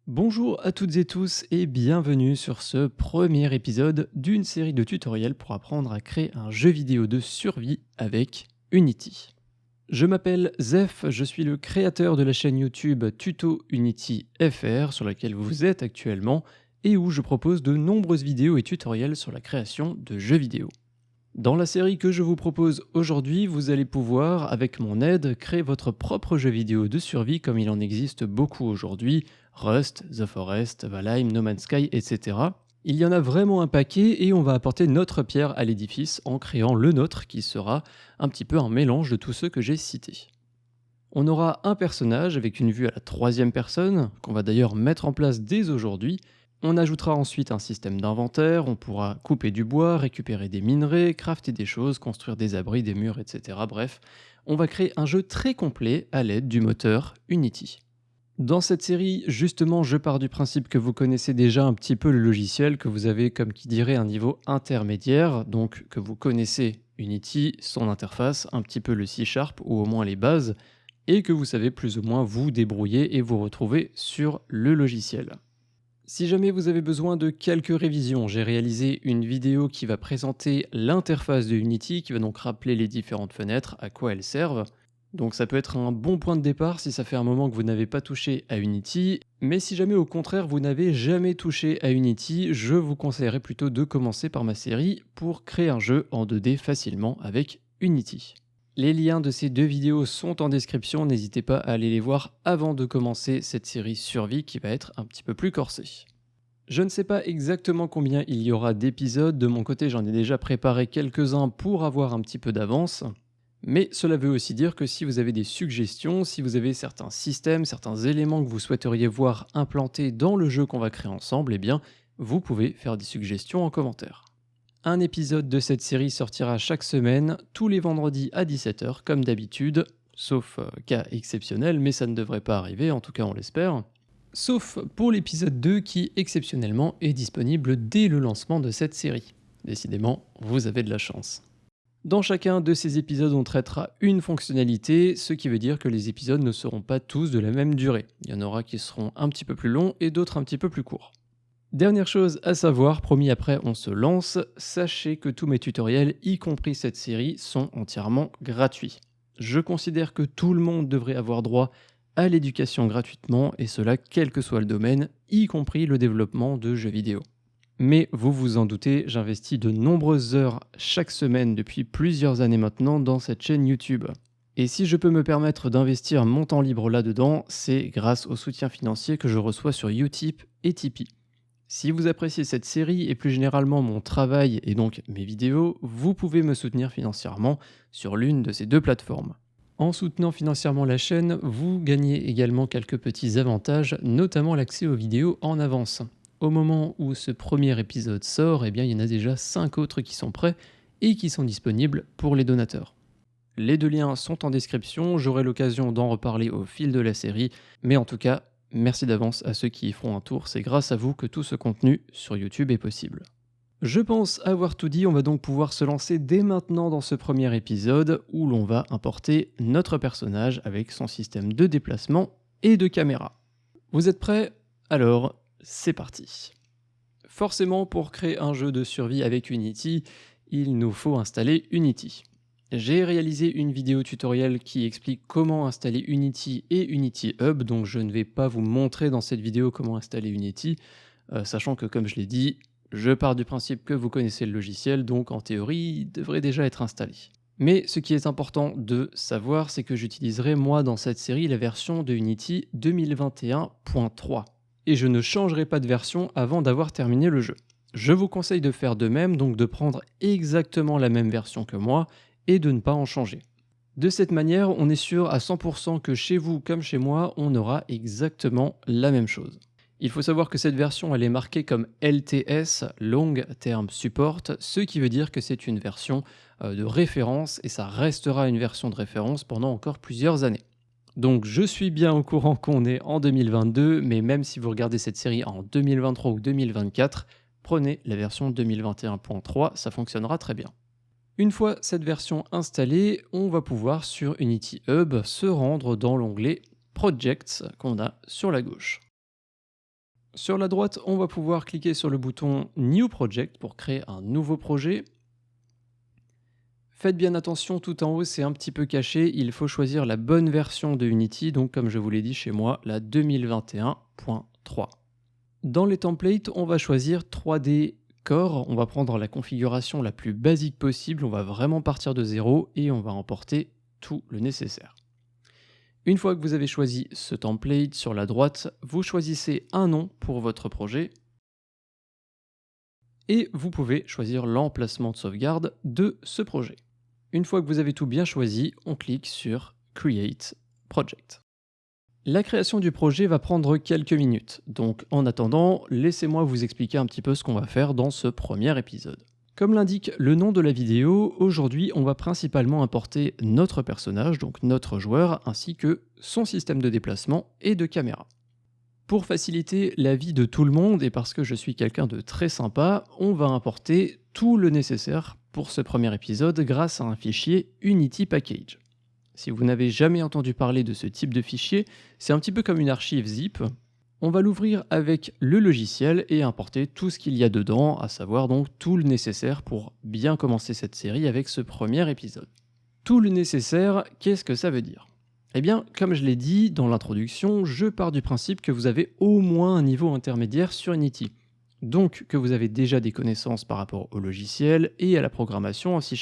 Bonjour à toutes et tous et bienvenue sur ce premier épisode d'une série de tutoriels pour apprendre à créer un jeu vidéo de survie avec Unity. Je m'appelle Zef, je suis le créateur de la chaîne YouTube Tuto Unity FR sur laquelle vous êtes actuellement et où je propose de nombreuses vidéos et tutoriels sur la création de jeux vidéo. Dans la série que je vous propose aujourd'hui, vous allez pouvoir, avec mon aide, créer votre propre jeu vidéo de survie comme il en existe beaucoup aujourd'hui, Rust, The Forest, Valheim, No Man's Sky, etc. Il y en a vraiment un paquet et on va apporter notre pierre à l'édifice en créant le nôtre qui sera un petit peu un mélange de tous ceux que j'ai cités. On aura un personnage avec une vue à la troisième personne, qu'on va d'ailleurs mettre en place dès aujourd'hui. On ajoutera ensuite un système d'inventaire, on pourra couper du bois, récupérer des minerais, crafter des choses, construire des abris, des murs, etc. Bref, on va créer un jeu très complet à l'aide du moteur Unity. Dans cette série, justement, je pars du principe que vous connaissez déjà un petit peu le logiciel, que vous avez, comme qui dirait, un niveau intermédiaire, donc que vous connaissez Unity, son interface, un petit peu le C# ou au moins les bases, et que vous savez plus ou moins vous débrouiller et vous retrouver sur le logiciel. Si jamais vous avez besoin de quelques révisions, j'ai réalisé une vidéo qui va présenter l'interface de Unity, qui va donc rappeler les différentes fenêtres, à quoi elles servent. Donc ça peut être un bon point de départ si ça fait un moment que vous n'avez pas touché à Unity, mais si jamais au contraire vous n'avez jamais touché à Unity, je vous conseillerais plutôt de commencer par ma série pour créer un jeu en 2D facilement avec Unity. Les liens de ces deux vidéos sont en description, n'hésitez pas à aller les voir avant de commencer cette série survie qui va être un petit peu plus corsée. Je ne sais pas exactement combien il y aura d'épisodes, de mon côté j'en ai déjà préparé quelques-uns pour avoir un petit peu d'avance, mais cela veut aussi dire que si vous avez des suggestions, si vous avez certains systèmes, certains éléments que vous souhaiteriez voir implantés dans le jeu qu'on va créer ensemble, eh bien vous pouvez faire des suggestions en commentaire. Un épisode de cette série sortira chaque semaine, tous les vendredis à 17h, comme d'habitude, sauf cas exceptionnel, mais ça ne devrait pas arriver, en tout cas on l'espère. Sauf pour l'épisode 2 qui, exceptionnellement, est disponible dès le lancement de cette série. Décidément, vous avez de la chance. Dans chacun de ces épisodes, on traitera une fonctionnalité, ce qui veut dire que les épisodes ne seront pas tous de la même durée. Il y en aura qui seront un petit peu plus longs et d'autres un petit peu plus courts. Dernière chose à savoir, promis après on se lance, sachez que tous mes tutoriels, y compris cette série, sont entièrement gratuits. Je considère que tout le monde devrait avoir droit à l'éducation gratuitement, et cela quel que soit le domaine, y compris le développement de jeux vidéo. Mais vous vous en doutez, j'investis de nombreuses heures chaque semaine depuis plusieurs années maintenant dans cette chaîne YouTube. Et si je peux me permettre d'investir mon temps libre là-dedans, c'est grâce au soutien financier que je reçois sur Utip et Tipeee. Si vous appréciez cette série et plus généralement mon travail et donc mes vidéos, vous pouvez me soutenir financièrement sur l'une de ces deux plateformes. En soutenant financièrement la chaîne, vous gagnez également quelques petits avantages, notamment l'accès aux vidéos en avance. Au moment où ce premier épisode sort, eh bien, il y en a déjà 5 autres qui sont prêts et qui sont disponibles pour les donateurs. Les deux liens sont en description, j'aurai l'occasion d'en reparler au fil de la série, mais en tout cas, merci d'avance à ceux qui y feront un tour, c'est grâce à vous que tout ce contenu sur YouTube est possible. Je pense avoir tout dit, on va donc pouvoir se lancer dès maintenant dans ce premier épisode où l'on va importer notre personnage avec son système de déplacement et de caméra. Vous êtes prêts? Alors, c'est parti. Forcément, pour créer un jeu de survie avec Unity, il nous faut installer Unity. J'ai réalisé une vidéo tutoriel qui explique comment installer Unity et Unity Hub, donc je ne vais pas vous montrer dans cette vidéo comment installer Unity, sachant que comme je l'ai dit, je pars du principe que vous connaissez le logiciel, donc en théorie, il devrait déjà être installé. Mais ce qui est important de savoir, c'est que j'utiliserai moi dans cette série la version de Unity 2021.3, et je ne changerai pas de version avant d'avoir terminé le jeu. Je vous conseille de faire de même, donc de prendre exactement la même version que moi, et de ne pas en changer. De cette manière, on est sûr à 100% que chez vous comme chez moi, on aura exactement la même chose. Il faut savoir que cette version elle est marquée comme LTS, Long Term Support, ce qui veut dire que c'est une version de référence et ça restera une version de référence pendant encore plusieurs années. Donc je suis bien au courant qu'on est en 2022, mais même si vous regardez cette série en 2023 ou 2024, prenez la version 2021.3, ça fonctionnera très bien. Une fois cette version installée, on va pouvoir sur Unity Hub se rendre dans l'onglet Projects qu'on a sur la gauche. Sur la droite, on va pouvoir cliquer sur le bouton New Project pour créer un nouveau projet. Faites bien attention, tout en haut, c'est un petit peu caché. Il faut choisir la bonne version de Unity, donc comme je vous l'ai dit chez moi, la 2021.3. Dans les templates, on va choisir 3D Core. On va prendre la configuration la plus basique possible. On va vraiment partir de zéro et on va emporter tout le nécessaire. Une fois que vous avez choisi ce template, sur la droite, vous choisissez un nom pour votre projet et vous pouvez choisir l'emplacement de sauvegarde de ce projet. Une fois que vous avez tout bien choisi, on clique sur Create Project. La création du projet va prendre quelques minutes, donc en attendant, laissez-moi vous expliquer un petit peu ce qu'on va faire dans ce premier épisode. Comme l'indique le nom de la vidéo, aujourd'hui on va principalement importer notre personnage, donc notre joueur, ainsi que son système de déplacement et de caméra. Pour faciliter la vie de tout le monde et parce que je suis quelqu'un de très sympa, on va importer tout le nécessaire pour ce premier épisode grâce à un fichier Unity Package. Si vous n'avez jamais entendu parler de ce type de fichier, c'est un petit peu comme une archive zip. On va l'ouvrir avec le logiciel et importer tout ce qu'il y a dedans, à savoir donc tout le nécessaire pour bien commencer cette série avec ce premier épisode. Tout le nécessaire, qu'est-ce que ça veut dire ? Eh bien, comme je l'ai dit dans l'introduction, je pars du principe que vous avez au moins un niveau intermédiaire sur Unity. Donc que vous avez déjà des connaissances par rapport au logiciel et à la programmation en C#.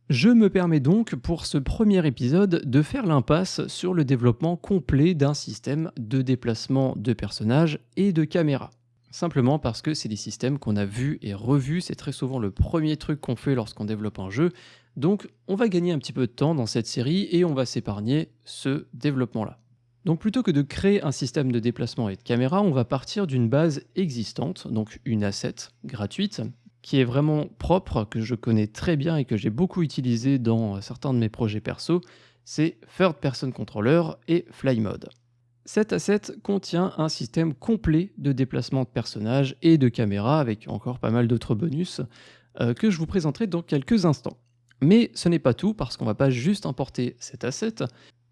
Je me permets donc pour ce premier épisode de faire l'impasse sur le développement complet d'un système de déplacement de personnages et de caméra. Simplement parce que c'est des systèmes qu'on a vus et revus, c'est très souvent le premier truc qu'on fait lorsqu'on développe un jeu, donc on va gagner un petit peu de temps dans cette série et on va s'épargner ce développement-là. Donc plutôt que de créer un système de déplacement et de caméra, on va partir d'une base existante, donc une asset gratuite, qui est vraiment propre, que je connais très bien et que j'ai beaucoup utilisé dans certains de mes projets perso, c'est Third Person Controller et FlyMod. Cet asset contient un système complet de déplacement de personnages et de caméras, avec encore pas mal d'autres bonus, que je vous présenterai dans quelques instants. Mais ce n'est pas tout, parce qu'on ne va pas juste importer cet asset.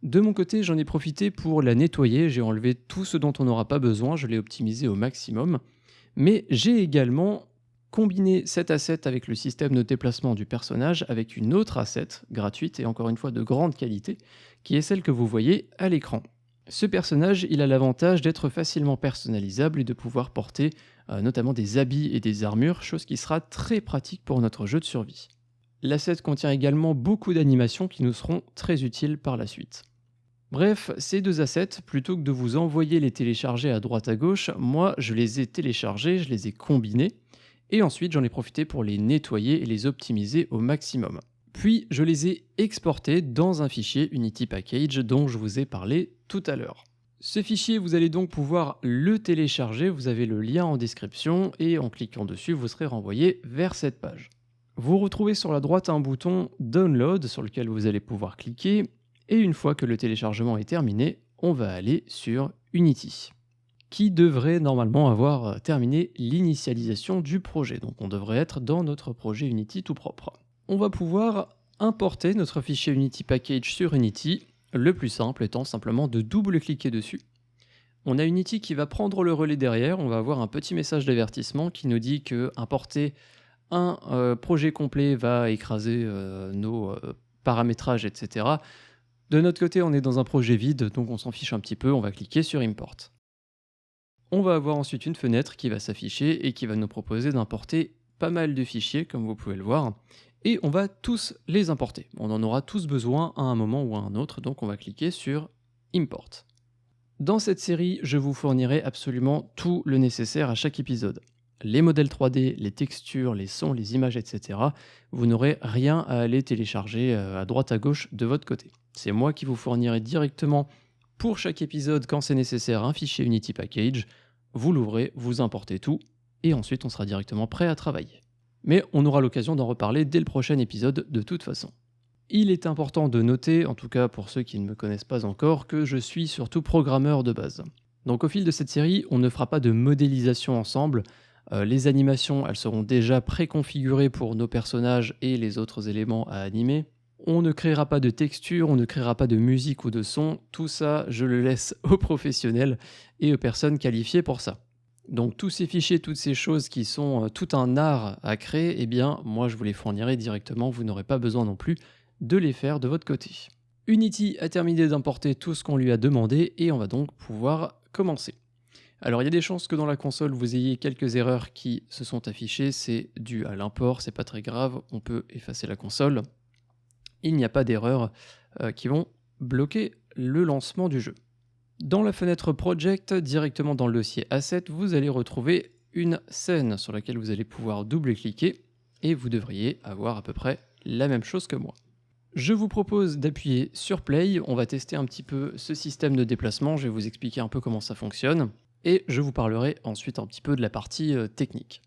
De mon côté, j'en ai profité pour la nettoyer, j'ai enlevé tout ce dont on n'aura pas besoin, je l'ai optimisé au maximum. Mais j'ai également combiné cet asset avec le système de déplacement du personnage avec une autre asset gratuite et encore une fois de grande qualité, qui est celle que vous voyez à l'écran. Ce personnage, il a l'avantage d'être facilement personnalisable et de pouvoir porter notamment des habits et des armures, chose qui sera très pratique pour notre jeu de survie. L'asset contient également beaucoup d'animations qui nous seront très utiles par la suite. Bref, ces deux assets, plutôt que de vous envoyer les télécharger à droite à gauche, moi je les ai téléchargés, je les ai combinés, et ensuite j'en ai profité pour les nettoyer et les optimiser au maximum. Puis je les ai exportés dans un fichier Unity Package dont je vous ai parlé tout à l'heure. Ce fichier, vous allez donc pouvoir le télécharger, vous avez le lien en description, et en cliquant dessus, vous serez renvoyé vers cette page. Vous retrouvez sur la droite un bouton Download sur lequel vous allez pouvoir cliquer, et une fois que le téléchargement est terminé, on va aller sur Unity, qui devrait normalement avoir terminé l'initialisation du projet. Donc on devrait être dans notre projet Unity tout propre. On va pouvoir importer notre fichier Unity Package sur Unity, le plus simple étant simplement de double-cliquer dessus. On a Unity qui va prendre le relais derrière, on va avoir un petit message d'avertissement qui nous dit que importer un projet complet va écraser nos paramétrages, etc. De notre côté, on est dans un projet vide, donc on s'en fiche un petit peu, on va cliquer sur Import. On va avoir ensuite une fenêtre qui va s'afficher et qui va nous proposer d'importer pas mal de fichiers, comme vous pouvez le voir, et on va tous les importer. On en aura tous besoin à un moment ou à un autre, donc on va cliquer sur Import. Dans cette série, je vous fournirai absolument tout le nécessaire à chaque épisode. Les modèles 3D, les textures, les sons, les images, etc. Vous n'aurez rien à aller télécharger à droite à gauche de votre côté. C'est moi qui vous fournirai directement pour chaque épisode, quand c'est nécessaire, un fichier Unity Package. Vous l'ouvrez, vous importez tout, et ensuite on sera directement prêt à travailler. Mais on aura l'occasion d'en reparler dès le prochain épisode de toute façon. Il est important de noter, en tout cas pour ceux qui ne me connaissent pas encore, que je suis surtout programmeur de base. Donc au fil de cette série, on ne fera pas de modélisation ensemble. Les animations, elles seront déjà préconfigurées pour nos personnages et les autres éléments à animer. On ne créera pas de texture, on ne créera pas de musique ou de son. Tout ça, je le laisse aux professionnels et aux personnes qualifiées pour ça. Donc tous ces fichiers, toutes ces choses qui sont tout un art à créer, eh bien moi je vous les fournirai directement, vous n'aurez pas besoin non plus de les faire de votre côté. Unity a terminé d'importer tout ce qu'on lui a demandé et on va donc pouvoir commencer. Alors il y a des chances que dans la console vous ayez quelques erreurs qui se sont affichées, c'est dû à l'import, c'est pas très grave, on peut effacer la console. Il n'y a pas d'erreurs qui vont bloquer le lancement du jeu. Dans la fenêtre Project, directement dans le dossier Asset, vous allez retrouver une scène sur laquelle vous allez pouvoir double-cliquer et vous devriez avoir à peu près la même chose que moi. Je vous propose d'appuyer sur Play, on va tester un petit peu ce système de déplacement, je vais vous expliquer un peu comment ça fonctionne et je vous parlerai ensuite un petit peu de la partie technique.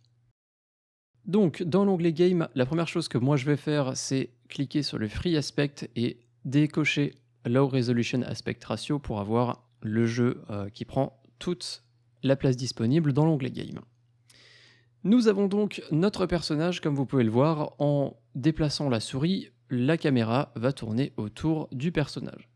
Donc dans l'onglet Game, la première chose que moi je vais faire, c'est cliquer sur le Free Aspect et décocher Low Resolution Aspect Ratio pour avoir le jeu qui prend toute la place disponible dans l'onglet Game. Nous avons donc notre personnage, comme vous pouvez le voir, en déplaçant la souris, la caméra va tourner autour du personnage.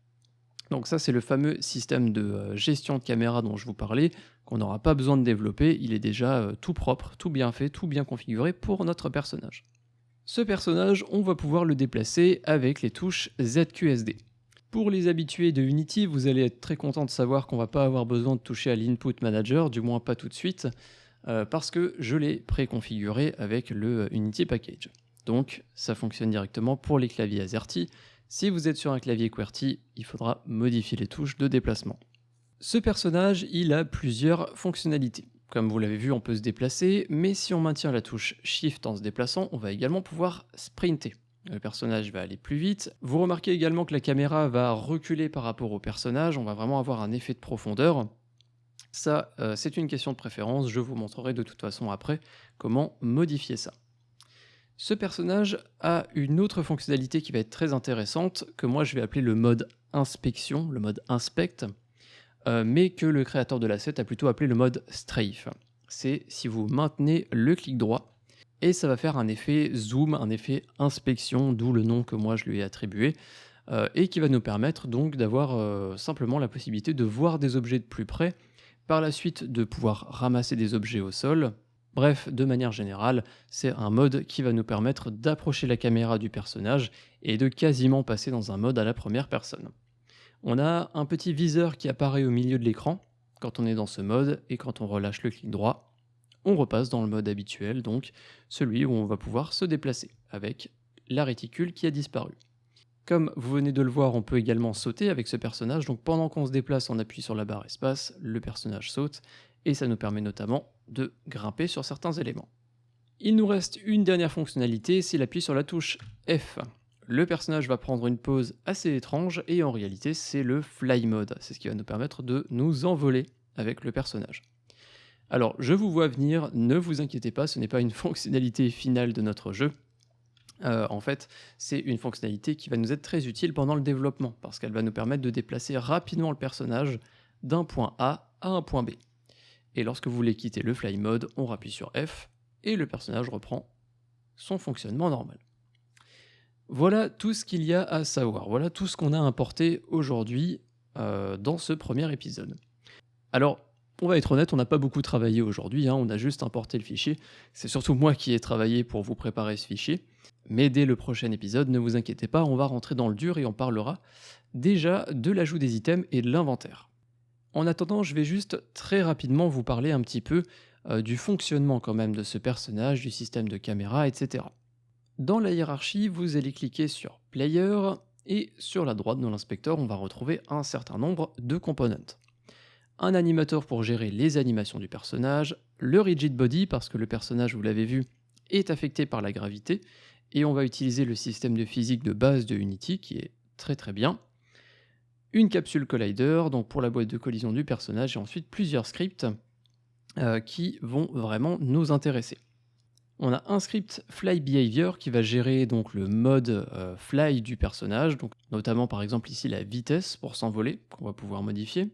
Donc ça c'est le fameux système de gestion de caméra dont je vous parlais, qu'on n'aura pas besoin de développer, il est déjà tout propre, tout bien fait, tout bien configuré pour notre personnage. Ce personnage, on va pouvoir le déplacer avec les touches ZQSD. Pour les habitués de Unity, vous allez être très content de savoir qu'on ne va pas avoir besoin de toucher à l'Input Manager, du moins pas tout de suite, parce que je l'ai préconfiguré avec le Unity Package. Donc ça fonctionne directement pour les claviers AZERTY. Si vous êtes sur un clavier QWERTY, il faudra modifier les touches de déplacement. Ce personnage, il a plusieurs fonctionnalités. Comme vous l'avez vu, on peut se déplacer, mais si on maintient la touche Shift en se déplaçant, on va également pouvoir sprinter. Le personnage va aller plus vite. Vous remarquez également que la caméra va reculer par rapport au personnage, on va vraiment avoir un effet de profondeur. Ça, c'est une question de préférence, je vous montrerai de toute façon après comment modifier ça. Ce personnage a une autre fonctionnalité qui va être très intéressante, que moi je vais appeler le mode inspection, le mode inspect, mais que le créateur de l'asset a plutôt appelé le mode strafe. C'est si vous maintenez le clic droit, et ça va faire un effet zoom, un effet inspection, d'où le nom que moi je lui ai attribué, et qui va nous permettre donc d'avoir simplement la possibilité de voir des objets de plus près, par la suite de pouvoir ramasser des objets au sol. Bref, de manière générale, c'est un mode qui va nous permettre d'approcher la caméra du personnage et de quasiment passer dans un mode à la première personne. On a un petit viseur qui apparaît au milieu de l'écran quand on est dans ce mode, et quand on relâche le clic droit, on repasse dans le mode habituel, donc celui où on va pouvoir se déplacer, avec la réticule qui a disparu. Comme vous venez de le voir, on peut également sauter avec ce personnage, donc pendant qu'on se déplace, on appuie sur la barre espace, le personnage saute, et ça nous permet notamment de grimper sur certains éléments. Il nous reste une dernière fonctionnalité, c'est l'appui sur la touche F. Le personnage va prendre une pose assez étrange, et en réalité c'est le Fly Mode, c'est ce qui va nous permettre de nous envoler avec le personnage. Alors, je vous vois venir, ne vous inquiétez pas, ce n'est pas une fonctionnalité finale de notre jeu. En fait, c'est une fonctionnalité qui va nous être très utile pendant le développement, parce qu'elle va nous permettre de déplacer rapidement le personnage d'un point A à un point B. Et lorsque vous voulez quitter le Fly Mode, on rappuie sur F, et le personnage reprend son fonctionnement normal. Voilà tout ce qu'il y a à savoir, voilà tout ce qu'on a importé aujourd'hui dans ce premier épisode. Alors, on va être honnête, on n'a pas beaucoup travaillé aujourd'hui, on a juste importé le fichier. C'est surtout moi qui ai travaillé pour vous préparer ce fichier. Mais dès le prochain épisode, ne vous inquiétez pas, on va rentrer dans le dur et on parlera déjà de l'ajout des items et de l'inventaire. En attendant, je vais juste très rapidement vous parler un petit peu du fonctionnement quand même de ce personnage, du système de caméra, etc. Dans la hiérarchie, vous allez cliquer sur Player et sur la droite de l'inspecteur, on va retrouver un certain nombre de components. Un animateur pour gérer les animations du personnage, le rigid body parce que le personnage, vous l'avez vu, est affecté par la gravité, et on va utiliser le système de physique de base de Unity qui est très très bien. Une capsule collider, donc pour la boîte de collision du personnage, et ensuite plusieurs scripts qui vont vraiment nous intéresser. On a un script Fly Behavior qui va gérer donc le mode fly du personnage, donc notamment par exemple ici la vitesse pour s'envoler, qu'on va pouvoir modifier.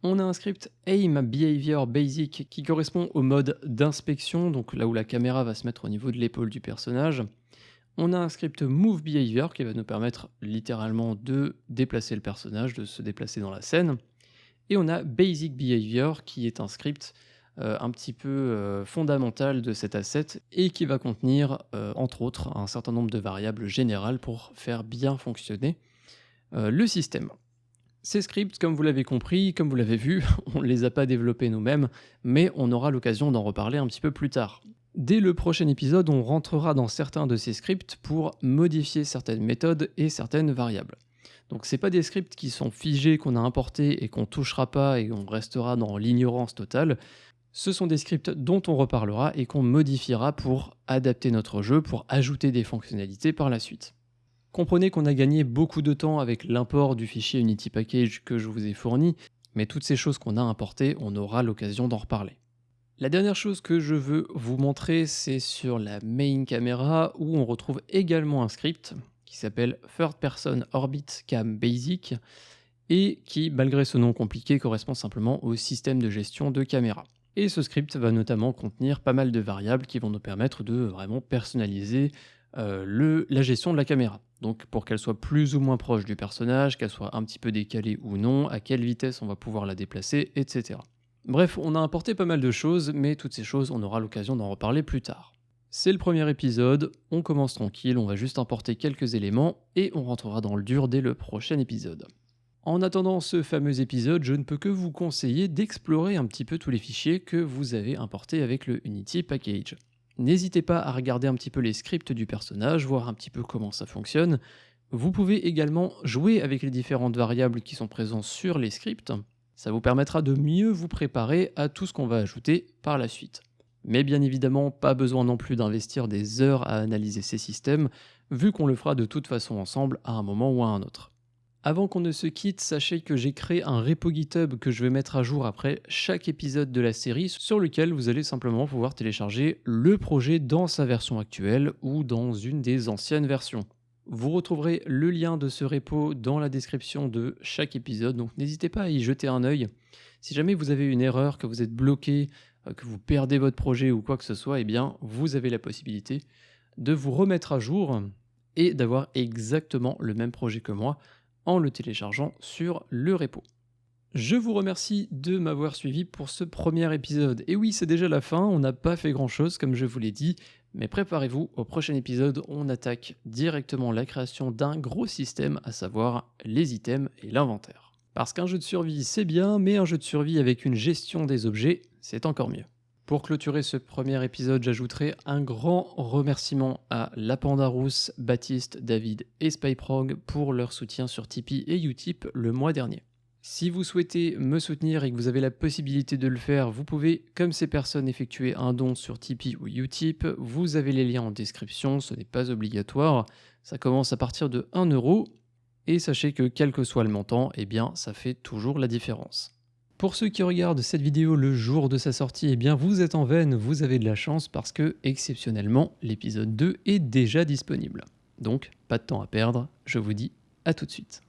On a un script Aim Behavior Basic qui correspond au mode d'inspection, donc là où la caméra va se mettre au niveau de l'épaule du personnage. On a un script Move Behavior qui va nous permettre littéralement de déplacer le personnage, de se déplacer dans la scène. Et on a Basic Behavior qui est un script un petit peu fondamentale de cet asset et qui va contenir, entre autres, un certain nombre de variables générales pour faire bien fonctionner le système. Ces scripts, comme vous l'avez compris, comme vous l'avez vu, on ne les a pas développés nous-mêmes, mais on aura l'occasion d'en reparler un petit peu plus tard. Dès le prochain épisode, on rentrera dans certains de ces scripts pour modifier certaines méthodes et certaines variables. Donc c'est pas des scripts qui sont figés, qu'on a importés et qu'on touchera pas et on restera dans l'ignorance totale. Ce sont des scripts dont on reparlera et qu'on modifiera pour adapter notre jeu, pour ajouter des fonctionnalités par la suite. Comprenez qu'on a gagné beaucoup de temps avec l'import du fichier Unity Package que je vous ai fourni, mais toutes ces choses qu'on a importées, on aura l'occasion d'en reparler. La dernière chose que je veux vous montrer, c'est sur la main camera où on retrouve également un script qui s'appelle Third Person Orbit Cam Basic et qui, malgré ce nom compliqué, correspond simplement au système de gestion de caméra. Et ce script va notamment contenir pas mal de variables qui vont nous permettre de vraiment personnaliser la gestion de la caméra. Donc pour qu'elle soit plus ou moins proche du personnage, qu'elle soit un petit peu décalée ou non, à quelle vitesse on va pouvoir la déplacer, etc. Bref, on a importé pas mal de choses, mais toutes ces choses, on aura l'occasion d'en reparler plus tard. C'est le premier épisode, on commence tranquille, on va juste importer quelques éléments et on rentrera dans le dur dès le prochain épisode. En attendant ce fameux épisode, je ne peux que vous conseiller d'explorer un petit peu tous les fichiers que vous avez importés avec le Unity Package. N'hésitez pas à regarder un petit peu les scripts du personnage, voir un petit peu comment ça fonctionne. Vous pouvez également jouer avec les différentes variables qui sont présentes sur les scripts. Ça vous permettra de mieux vous préparer à tout ce qu'on va ajouter par la suite. Mais bien évidemment, pas besoin non plus d'investir des heures à analyser ces systèmes, vu qu'on le fera de toute façon ensemble à un moment ou à un autre. Avant qu'on ne se quitte, sachez que j'ai créé un repo GitHub que je vais mettre à jour après chaque épisode de la série, sur lequel vous allez simplement pouvoir télécharger le projet dans sa version actuelle ou dans une des anciennes versions. Vous retrouverez le lien de ce repo dans la description de chaque épisode, donc n'hésitez pas à y jeter un œil. Si jamais vous avez une erreur, que vous êtes bloqué, que vous perdez votre projet ou quoi que ce soit, eh bien vous avez la possibilité de vous remettre à jour et d'avoir exactement le même projet que moi en le téléchargeant sur le repo. Je vous remercie de m'avoir suivi pour ce premier épisode. Et oui, c'est déjà la fin, on n'a pas fait grand chose comme je vous l'ai dit, mais préparez-vous, au prochain épisode, on attaque directement la création d'un gros système, à savoir les items et l'inventaire. Parce qu'un jeu de survie c'est bien, mais un jeu de survie avec une gestion des objets, c'est encore mieux. Pour clôturer ce premier épisode, j'ajouterai un grand remerciement à Lapandarous, Baptiste, David et Spyprog pour leur soutien sur Tipeee et Utip le mois dernier. Si vous souhaitez me soutenir et que vous avez la possibilité de le faire, vous pouvez, comme ces personnes, effectuer un don sur Tipeee ou Utip. Vous avez les liens en description, ce n'est pas obligatoire. Ça commence à partir de 1 €. Et sachez que quel que soit le montant, eh bien ça fait toujours la différence. Pour ceux qui regardent cette vidéo le jour de sa sortie, eh bien vous êtes en veine, vous avez de la chance parce que, exceptionnellement, l'épisode 2 est déjà disponible. Donc, pas de temps à perdre, je vous dis à tout de suite.